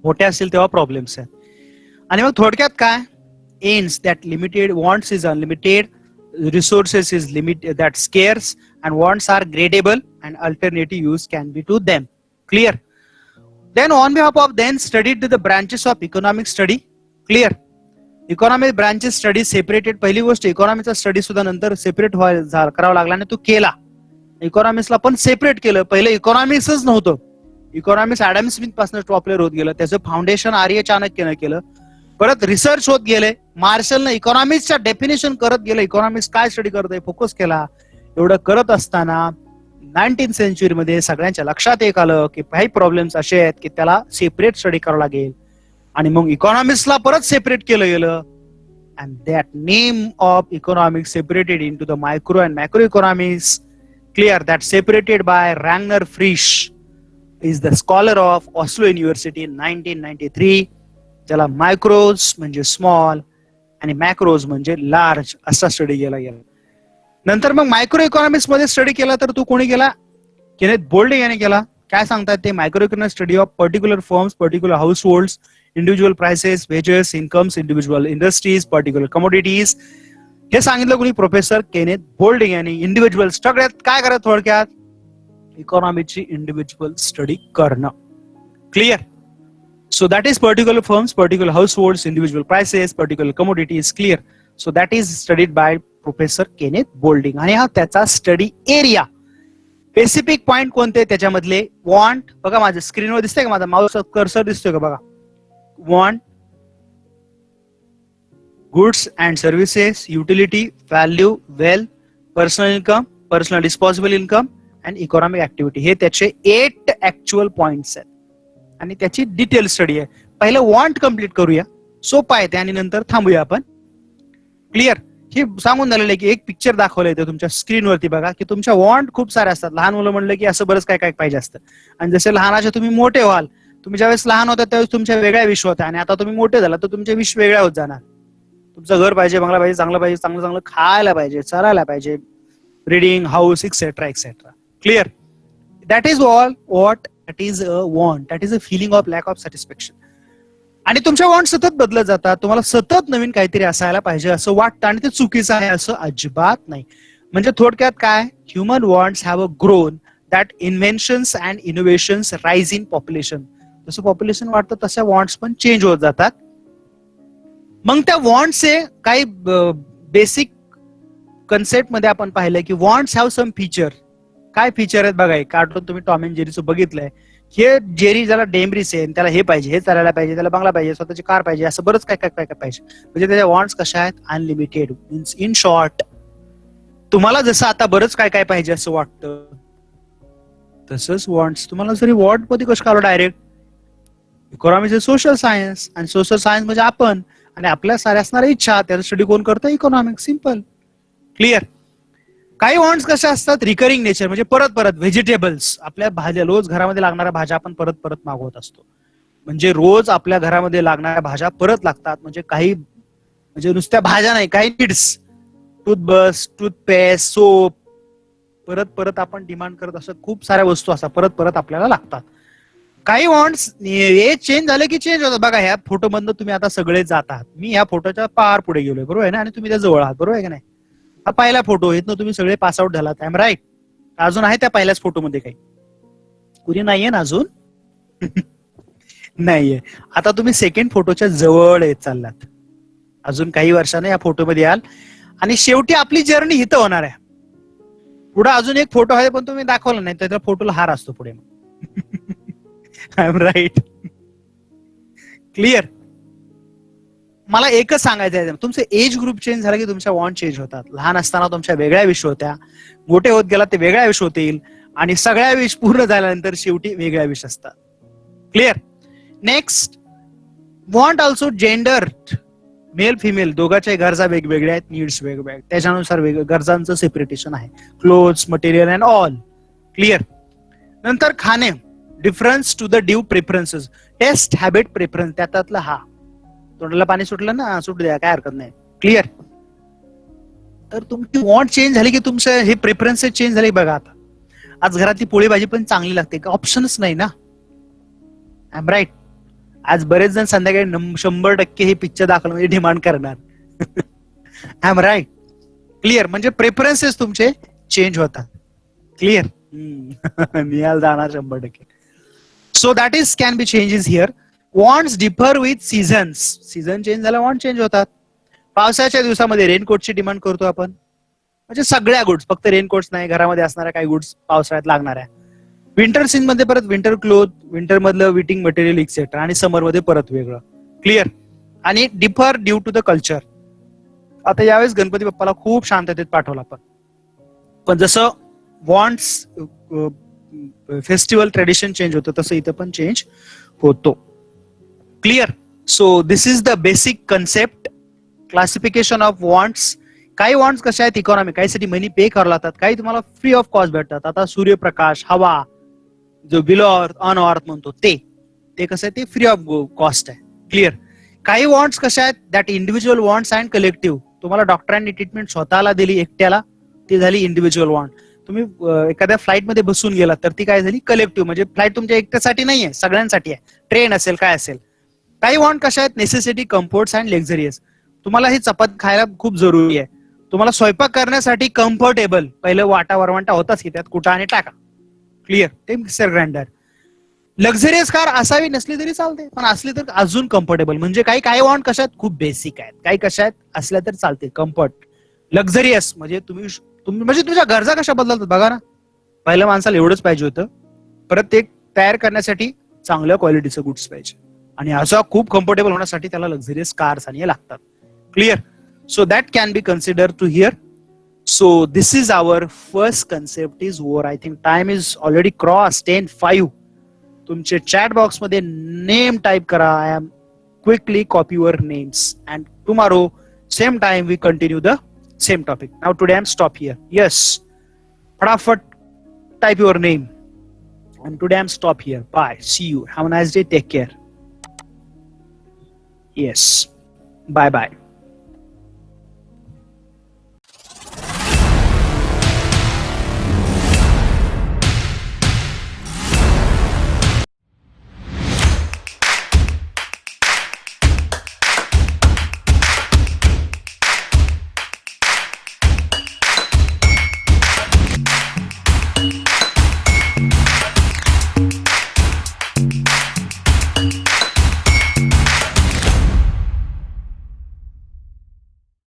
A: मोठ्या असतील तेव्हा प्रॉब्लेम्स आहेत. आणि मग थोडक्यात काय, एन्स that limited, wants is unlimited, resources is that scarce, and wants are gradable, and alternative use can be to them. Clear? Then on behalf of then studied the branches of economic study. Clear? Economic branches study separated. पहिली गोष्ट, इकॉनॉमिकचा study सुद्धा नंतर separate करावा लागला आणि तो केला. इकॉनॉमिक्सला पण सेपरेट केलं. पहिले इकॉनॉमिक्सच नव्हतं. इकॉनॉमिक्स ऍडम स्मिथ पासून पॉप्युलर होत गेलं. त्याचं फाउंडेशन आर्य चाणक्यनं केलं. परत रिसर्च होत गेले. मार्शलनं इकॉनॉमिक्सच्या डेफिनेशन करत गेलं. इकॉनॉमिक्स काय स्टडी करत आहे फोकस केला. एवढं करत असताना 19th सेंचुरीमध्ये सगळ्यांच्या लक्षात एक आलं की काही प्रॉब्लेम्स असे आहेत की त्याला सेपरेट स्टडी करावं लागेल. आणि मग इकॉनॉमिक्सला परत सेपरेट केलं गेलं. And that name of economics separated in to the micro and macro economics. Clear? That separated by Ragnar Frisch is the scholar of Oslo university in 1993. ज्याला मायक्रोज म्हणजे स्मॉल आणि मॅक्रोज म्हणजे लार्ज असा स्टडी केला गेला. नंतर मग मायक्रो इकॉनॉमिक्स मध्ये स्टडी केला तर तो कोणी केला? केनेथ बोल्डिंग याने केला. काय सांगतात ते? Micro economic study of particular firms, particular house holds, individual prices, wedges, incomes, individual industries, particular commodities. हे सांगितलं कोणी? प्रोफेसर केनेथ बोल्डिंग यांनी. इंडिव्हिज्युअल सगळ्यात काय करत थोडक्यात? इकॉनॉमिकची इंडिव्हिज्युअल स्टडी करणं. Clear? So that is particular firms, particular households, individual prices, particular commodities. Clear? So that is studied by Professor Kenneth Boulding. आणि हा त्याचा स्टडी एरिया. स्पेसिफिक पॉइंट कोणते त्याच्यामधले? वॉन्ट, बघा माझ्या स्क्रीनवर दिसतंय का? माझा माऊस कर्सर दिसतोय का? बघा, want, goods and services, utility, value, wealth, personal income, personal disposable income and economic activity. हे त्याचे 8 ऍक्च्युअल पॉइंट्स आहेत आणि त्याची डिटेल स्टडी आहे. पहिलं वॉन्ट कम्प्लीट करूया, सोपं आहे ते, आणि नंतर थांबूया आपण. क्लिअर? हे सांगून झालेलं आहे की एक पिक्चर दाखवलं येतं तुमच्या स्क्रीनवरती. बघा की तुमच्या वॉन्ट खूप सारे असतात. लहान मुलं म्हणलं की असं बरंच काय काय पाहिजे असतं. आणि जसे लहानाचे तुम्ही मोठे व्हाल, तुम्ही ज्यावेळेस लहान होता त्यावेळेस तुमच्या वेगळ्या विश होत्या, आणि आता तुम्ही मोठे झाला तर तुमचे विश वेगळ्या होत जाणार. तुमचं घर पाहिजे, बंगला पाहिजे, चांगलं पाहिजे, चांगलं चांगलं खायला पाहिजे, चरायला पाहिजे, reading, house, etcetera etcetera. Clear? That is all what that is a want, that is a feeling of lack of satisfaction. आणि तुमच्या वॉन्ट सतत बदलत जातात. तुम्हाला सतत नवीन काहीतरी असायला पाहिजे असं वाटतं, आणि ते चुकीचं आहे असं अजिबात नाही. म्हणजे थोडक्यात काय, human wants have a grown that इन्व्हेन्शन्स and innovations rise in population. जसं पॉप्युलेशन वाढतं तशा वॉन्ट्स पण चेंज होत जातात. मग त्या वॉन्ट्सचे काही बेसिक कन्सेप्ट मध्ये आपण पाहिलंय की वॉन्ट्स हॅव सम फीचर. काय फीचर आहेत बघा? कार्टून तुम्ही टॉम अँड जेरीचं बघितलंय. हे जेरी ज्याला डेमरीस आहे, त्याला हे पाहिजे, हे चालायला पाहिजे, त्याला बंगला पाहिजे, स्वतःची कार पाहिजे, असं बरंच काय काय काय काय पाहिजे. म्हणजे त्याच्या वॉन्ट्स कशा आहेत? अनलिमिटेड. मीन्स इन शॉर्ट, तुम्हाला जसं आता बरंच काय काय पाहिजे असं वाटतं, तसंच वॉन्ट्स तुम्हाला जरी वॉन्ट मध्ये कसं काढलं डायरेक्ट. इकॉनॉमिक्स सोशल सायन्स, आणि सोशल सायन्स म्हणजे आपण, आणि आपल्या साऱ्या असणाऱ्या इच्छा, त्याचा स्टडी कोण करतं? इकॉनॉमिक्स. सिम्पल. क्लिअर? काही वॉन्ट्स कशा असतात? रिकरिंग नेचर, म्हणजे परत परत. व्हेजिटेबल्स, आपल्या भाज्या, रोज घरामध्ये लागणाऱ्या भाज्या आपण परत परत मागवत असतो. म्हणजे रोज आपल्या घरामध्ये लागणाऱ्या भाज्या परत लागतात. म्हणजे काही, म्हणजे नुसत्या भाज्या नाही, काही नीड्स, टूथब्रश, टूथपेस्ट, सोप, परत परत आपण डिमांड करत असं खूप साऱ्या वस्तू असतात, परत परत आपल्याला लागतात. काही वॉन्ट्स हे चेंज झाले की चेंज होतात. बघा, ह्या फोटो मधनं तुम्ही आता सगळे जात आहात. मी ह्या फोटोच्या पार पुढे गेलोय, बरोबर आहे ना? आणि तुम्ही त्या जवळ आहात, बरोबर आहे की नाही? हा पहिला फोटो, इथनं तुम्ही सगळे पास आउट झालात. I am right? अजून आहे त्या पहिल्याच फोटोमध्ये काही? कुणी नाहीये ना अजून? नाहीये. आता तुम्ही सेकंड फोटोच्या जवळ येत चाललात. अजून काही वर्षाने या फोटोमध्ये याल. आणि शेवटी आपली जर्नी इथं होणार आहे. पुढे अजून एक फोटो आहे, पण तुम्ही दाखवला नाही, तर त्या फोटोला हार असतो पुढे. I am right. क्लिअर. मला एकच सांगायचं आहे, तुमचं एज ग्रुप चेंज झालं की तुमच्या वॉन्ट चेंज होतात. लहान असताना तुमच्या वेगळ्या विश होत्या, मोठे होत गेला ते वेगळ्या विश होतील, आणि सगळ्या विश पूर्ण झाल्यानंतर शेवटी वेगळ्या विश असतात. Clear. Next, want also gender, male female दोघांच्या गरजा वेगवेगळ्या आहेत, नीड्स वेगवेगळ्या, त्याच्यानुसार गरजांचं सेपरेटेशन आहे. Clothes, material and all. Clear. नंतर खाणे, difference to the due preferences, taste, habit, preference, त्यातला हा. तोंडाला पाणी सुटलं ना, सुटू द्या, काय हरकत नाही. क्लिअर. तर तुमची वॉन्ट चेंज झाली की तुमचं हे प्रेफरन्सेस चेंज झाले. बघा आता, आज घरातली पोळी भाजी पण चांगली लागते का, ऑप्शनच नाही ना. I am right. आज बरेच जण संध्याकाळी 100% हे पिक्चर दाखवलं म्हणजे डिमांड करणार. I am right. क्लिअर. म्हणजे प्रेफरन्सेस तुमचे चेंज होतात. क्लिअर. निहाल जाणार 100%. So that is can be changes here. Wants differ with seasons, season change झाला वॉन्ट चेंज होतात. पावसाच्या दिवसामध्ये रेनकोटची डिमांड करतो आपण, म्हणजे सगळ्या गुड्स, फक्त रेनकोट्स नाही, घरामध्ये असणाऱ्या काही गुड्स पावसाळ्यात लागणार आहे. विंटर सीन मध्ये परत विंटर क्लोथ, विंटर मधलं विटिंग मटेरियल एक्सेट्रा, आणि समर मध्ये परत वेगळं. क्लिअर. आणि differ due to the culture. आता यावेळेस गणपती बाप्पाला खूप शांततेत पाठवला आपण, पण जसं वॉन्ट्स फेस्टिवल ट्रेडिशन चेंज होतं तसं इथं पण चेंज होतो. Clear. So this is the basic concept, classification of wants. काही वॉन्ट्स कशा आहेत, इकॉनॉमी, काहीसाठी मनी पे करावं लागतात, काही तुम्हाला फ्री ऑफ कॉस्ट भेटतात. आता सूर्यप्रकाश, हवा, जो बिलो ऑन अर्थ म्हणतो ते कसं आहे, ते फ्री ऑफ कॉस्ट आहे. क्लिअर. काही वॉन्ट्स कशा आहेत, that individual wants and collective. तुम्हाला डॉक्टरांनी ट्रीटमेंट स्वतःला दिली एकट्याला, ती झाली इंडिव्हिज्युअल वॉन्ट. तुम्ही एखाद्या फ्लाईटमध्ये बसून गेला तर ती काय झाली, कलेक्टिव्ह. म्हणजे फ्लाईट तुमच्या एकट्यासाठी नाहीये, सगळ्यांसाठी आहे, ट्रेन असेल काय असेल. काही वॉन्ट कशा आहेत, नेसेसिटी, कम्फर्ट्स अँड लक्झरियस. तुम्हाला ही चपाती खायला खूप जरुरी आहे, तुम्हाला स्वयंपाक करण्यासाठी कम्फर्टेबल, पहिलं वाटा वरवंटा होताच की त्यात कुठा आणि टाका. क्लिअर. ते मिक्सर ग्राइंडर. लक्झरियस कार असावी, नसली तरी चालते, पण असली तर अजून कम्फर्टेबल. म्हणजे काही वॉन्ट कशात खूप बेसिक आहेत, काही कशात असल्या तर चालते, कम्फर्ट. लक्झरियस म्हणजे तुम्ही म्हणजे तुमच्या गरजा कशा बदलतात बघा ना. पहिल्या माणसाला एवढंच पाहिजे होतं, परत ते तयार करण्यासाठी चांगल्या क्वालिटीचं गुड्स पाहिजे, आणि असा खूप कम्फर्टेबल होण्यासाठी त्याला लक्झरियस कार्स आणि हे लागतात. Clear. So that can be considered to here. So this is our first concept is over. I think time is already crossed 10:05. तुमचे chat box मध्ये name type करा. I am quickly copy your names, and tomorrow same time we continue the same topic. Now today I'm stop here. Yes. फटाफट type your name. And today I'm stop here. Bye. See you. Have a nice day. Take care. Yes. Bye bye.